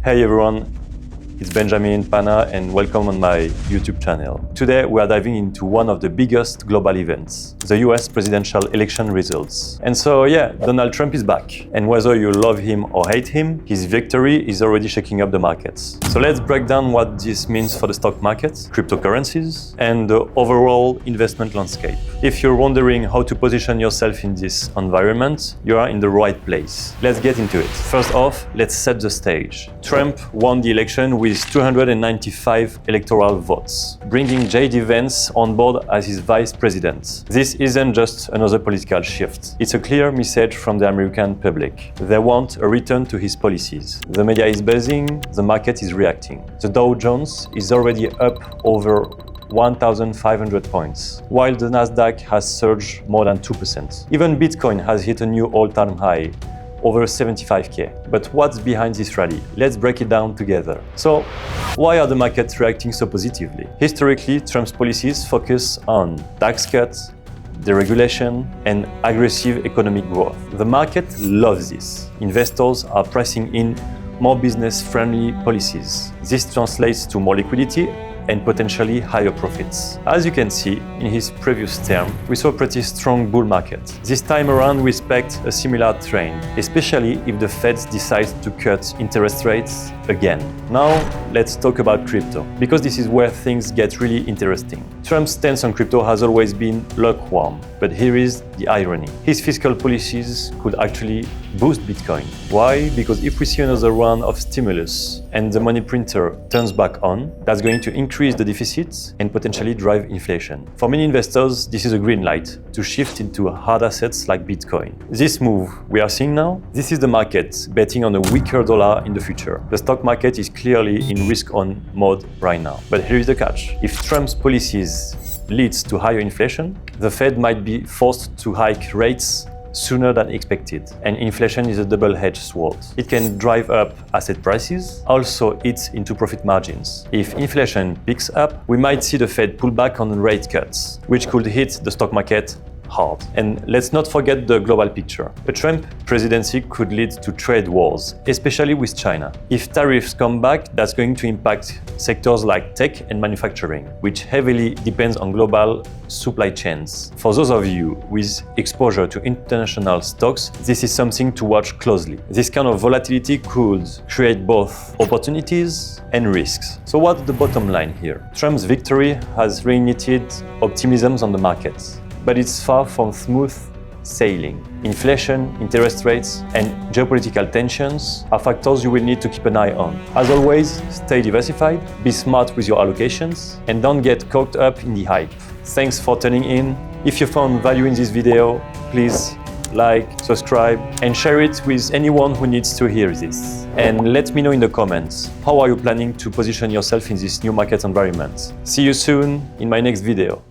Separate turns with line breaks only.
Hey everyone, it's Benjamin Pana and welcome on my YouTube channel. Today we are diving into one of the biggest global events, the US presidential election results. And so Donald Trump is back. And whether you love him or hate him, his victory is already shaking up the markets. So let's break down what this means for the stock markets, cryptocurrencies, and the overall investment landscape. If you're wondering how to position yourself in this environment, you are in the right place. Let's get into it. First off, let's set the stage. Trump won the election with 295 electoral votes, bringing J.D. Vance on board as his vice president. This isn't just another political shift. It's a clear message from the American public. They want a return to his policies. The media is buzzing, the market is reacting. The Dow Jones is already up over 1,500 points, while the Nasdaq has surged more than 2%. Even Bitcoin has hit a new all-time high, over 75k. But what's behind this rally? Let's break it down together. So, why are the markets reacting so positively? Historically, Trump's policies focus on tax cuts, deregulation, and aggressive economic growth. The market loves this. Investors are pricing in more business-friendly policies. This translates to more liquidity and potentially higher profits. As you can see, in his previous term, we saw a pretty strong bull market. This time around, we expect a similar trend, especially if the Fed decides to cut interest rates again. Now, let's talk about crypto, because this is where things get really interesting. Trump's stance on crypto has always been lukewarm, but here is the irony. His fiscal policies could actually boost Bitcoin. Why? Because if we see another round of stimulus and the money printer turns back on, that's going to increase the deficits and potentially drive inflation. For many investors, this is a green light to shift into hard assets like Bitcoin. This move we are seeing now, this is the market betting on a weaker dollar in the future. The stock market is clearly in risk-on mode right now. But here is the catch. If Trump's policies leads to higher inflation, the Fed might be forced to hike rates sooner than expected. And inflation is a double-edged sword. It can drive up asset prices, also eats into profit margins. If inflation picks up, we might see the Fed pull back on rate cuts, which could hit the stock market hard. And let's not forget the global picture. A Trump presidency could lead to trade wars, especially with China. If tariffs come back, that's going to impact sectors like tech and manufacturing, which heavily depends on global supply chains. For those of you with exposure to international stocks, this is something to watch closely. This kind of volatility could create both opportunities and risks. So what's the bottom line here? Trump's victory has reignited optimism on the markets, but it's far from smooth sailing. Inflation, interest rates, and geopolitical tensions are factors you will need to keep an eye on. As always, stay diversified, be smart with your allocations, and don't get caught up in the hype. Thanks for tuning in. If you found value in this video, please like, subscribe, and share it with anyone who needs to hear this. And let me know in the comments, how are you planning to position yourself in this new market environment? See you soon in my next video.